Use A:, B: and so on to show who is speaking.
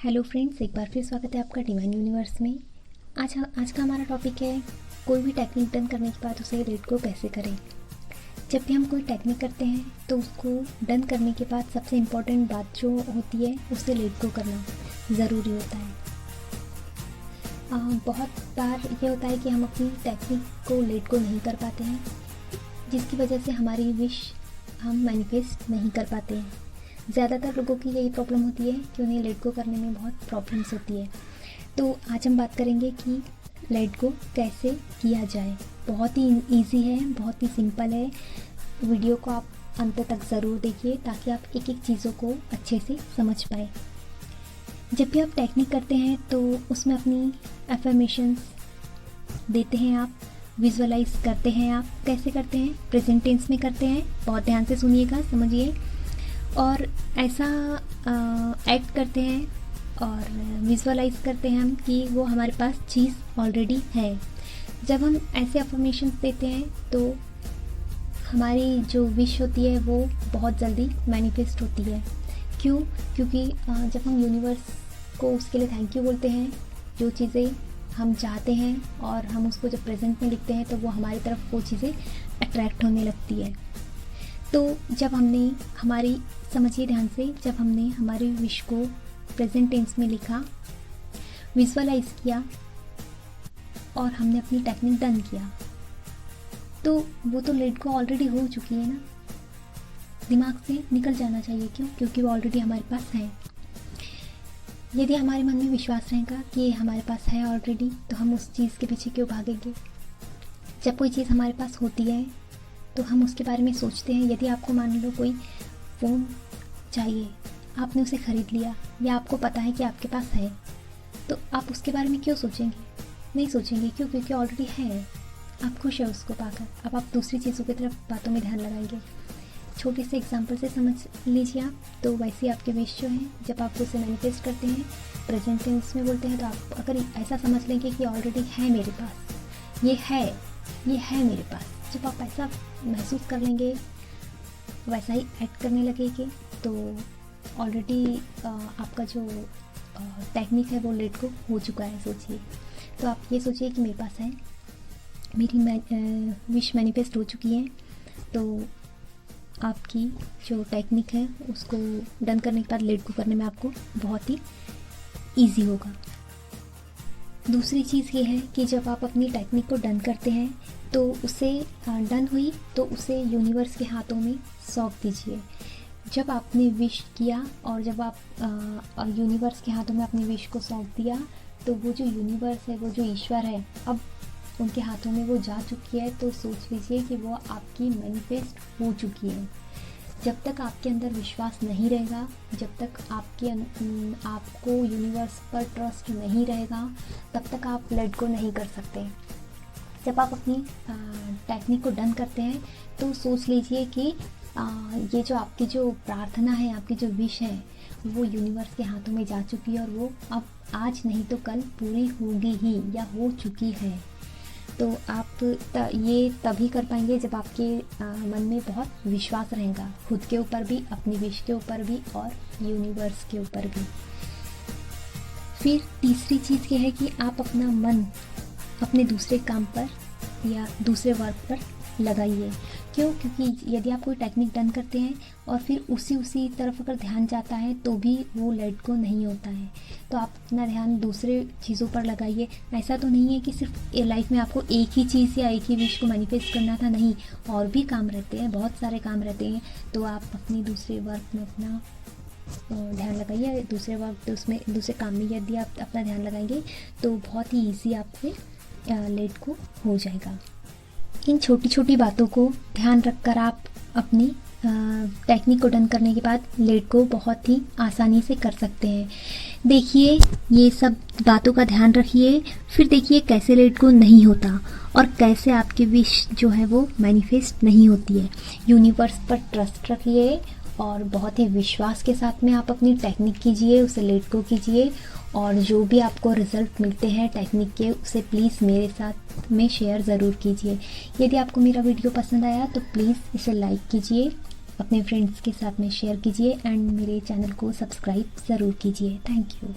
A: Hello friends, एक बार फिर स्वागत है आपका डिवाइन यूनिवर्स में। आज का हमारा टॉपिक है कोई भी टेक्निक डन करने के बाद उसे लेट को कैसे करें। जब भी हम कोई टेक्निक करते हैं तो उसको डन करने के बाद सबसे इम्पोर्टेंट बात जो होती है उसे लेट को करना ज़रूरी होता है। बहुत बार ये होता है कि हम अपनी टेक्निक को लेट को नहीं कर पाते हैं, जिसकी वजह से हमारी विश हम मैनिफेस्ट नहीं कर पाते हैं। ज़्यादातर लोगों की यही प्रॉब्लम होती है कि उन्हें लेट गो करने में बहुत प्रॉब्लम्स होती है। तो आज हम बात करेंगे कि लेट गो कैसे किया जाए। बहुत ही इजी है, बहुत ही सिंपल है। वीडियो को आप अंत तक ज़रूर देखिए ताकि आप एक एक चीज़ों को अच्छे से समझ पाए। जब भी आप टेक्निक करते हैं तो उसमें अपनी अफर्मेशंस देते हैं, आप विजुअलाइज करते हैं। आप कैसे करते हैं? प्रेजेंट टेंस में करते हैं। बहुत ध्यान से सुनिएगा, समझिए। और ऐसा एक्ट करते हैं और विजुअलाइज करते हैं हम कि वो हमारे पास चीज़ ऑलरेडी है। जब हम ऐसे अफर्मेशंस देते हैं तो हमारी जो विश होती है वो बहुत जल्दी मैनिफेस्ट होती है। क्यों? क्योंकि जब हम यूनिवर्स को उसके लिए थैंक यू बोलते हैं, जो चीज़ें हम चाहते हैं और हम उसको जब प्रेजेंट में लिखते हैं तो वो हमारी तरफ वो चीज़ें अट्रैक्ट होने लगती है। तो जब हमने समझिए ध्यान से, जब हमने हमारी विश को प्रेजेंट टेंस में लिखा, विजुअलाइज किया और हमने अपनी टेक्निक डन किया, तो वो तो लेट गो ऑलरेडी हो चुकी है ना। दिमाग से निकल जाना चाहिए। क्यों? क्योंकि वो ऑलरेडी हमारे पास है। यदि हमारे मन में विश्वास रहेगा कि ये हमारे पास है ऑलरेडी, तो हम उस चीज़ के पीछे क्यों भागेंगे। जब कोई चीज़ हमारे पास होती है तो हम उसके बारे में सोचते हैं। यदि आपको मान लो कोई फ़ोन चाहिए, आपने उसे ख़रीद लिया या आपको पता है कि आपके पास है, तो आप उसके बारे में क्यों सोचेंगे? नहीं सोचेंगे। क्यों? क्योंकि ऑलरेडी है। आप खुश है उसको पाकर। अब आप दूसरी चीज़ों की तरफ बातों में ध्यान लगाएंगे। छोटे से एग्जांपल से समझ लीजिए आप। तो वैसे आपके विश जो हैं, जब आप उसे मैनिफेस्ट करते हैं, प्रेजेंट टेंस में बोलते हैं, तो आप अगर ऐसा समझ लेंगे कि ऑलरेडी है मेरे पास, ये है मेरे पास। जब आप ऐसा महसूस कर लेंगे, वैसा ही एक्ट करने लगेंगे, तो ऑलरेडी आपका जो टेक्निक है वो लेट को हो चुका है। सोचिए, तो आप ये सोचिए कि मेरे पास है, मेरी विश मैनिफेस्ट हो चुकी है। तो आपकी जो टेक्निक है उसको डन करने के बाद लेट को करने में आपको बहुत ही ईजी होगा। दूसरी चीज़ ये है कि जब आप अपनी टेक्निक को डन करते हैं तो उसे डन हुई तो उसे यूनिवर्स के हाथों में सौंप दीजिए। जब आपने विश किया और जब आप यूनिवर्स के हाथों में अपनी विश को सौंप दिया, तो वो जो यूनिवर्स है, वो जो ईश्वर है, अब उनके हाथों में वो जा चुकी है। तो सोच लीजिए कि वो आपकी मैनिफेस्ट हो चुकी है। जब तक आपके अंदर विश्वास नहीं रहेगा, जब तक आपको यूनिवर्स पर ट्रस्ट नहीं रहेगा, तब तक आप लेट गो नहीं कर सकते। जब आप अपनी टेक्निक को डन करते हैं तो सोच लीजिए कि ये जो आपकी जो प्रार्थना है, आपकी जो विश है, वो यूनिवर्स के हाथों में जा चुकी है और वो अब आज नहीं तो कल पूरी होगी ही या हो चुकी है। तो आप ये तभी कर पाएंगे जब आपके मन में बहुत विश्वास रहेगा, खुद के ऊपर भी, अपनी विश के ऊपर भी और यूनिवर्स के ऊपर भी। फिर तीसरी चीज़ ये है कि आप अपना मन अपने दूसरे काम पर या दूसरे वर्क पर लगाइए। क्यों? क्योंकि यदि आप कोई टेक्निक डन करते हैं और फिर उसी तरफ अगर ध्यान जाता है तो भी वो लेट गो नहीं होता है। तो आप अपना ध्यान दूसरे चीज़ों पर लगाइए। ऐसा तो नहीं है कि सिर्फ लाइफ में आपको एक ही चीज़ या एक ही विश को मैनिफेस्ट करना था, नहीं, और भी काम रहते हैं, बहुत सारे काम रहते हैं। तो आप अपनी दूसरे वर्क में अपना ध्यान लगाइए। दूसरे काम में यदि आप अपना ध्यान लगाएंगे तो बहुत ही ईजी आपसे लेट को हो जाएगा। इन छोटी छोटी बातों को ध्यान रखकर आप अपनी टेक्निक को डन करने के बाद लेट को बहुत ही आसानी से कर सकते हैं। देखिए, ये सब बातों का ध्यान रखिए, फिर देखिए कैसे लेट को नहीं होता और कैसे आपकी विश जो है वो मैनिफेस्ट नहीं होती है। यूनिवर्स पर ट्रस्ट रखिए और बहुत ही विश्वास के साथ में आप अपनी टेक्निक कीजिए, उसे लेट गो कीजिए और जो भी आपको रिजल्ट मिलते हैं टेक्निक के, उसे प्लीज़ मेरे साथ में शेयर ज़रूर कीजिए। यदि आपको मेरा वीडियो पसंद आया तो प्लीज़ इसे लाइक कीजिए, अपने फ्रेंड्स के साथ में शेयर कीजिए एंड मेरे चैनल को सब्सक्राइब ज़रूर कीजिए। Thank you.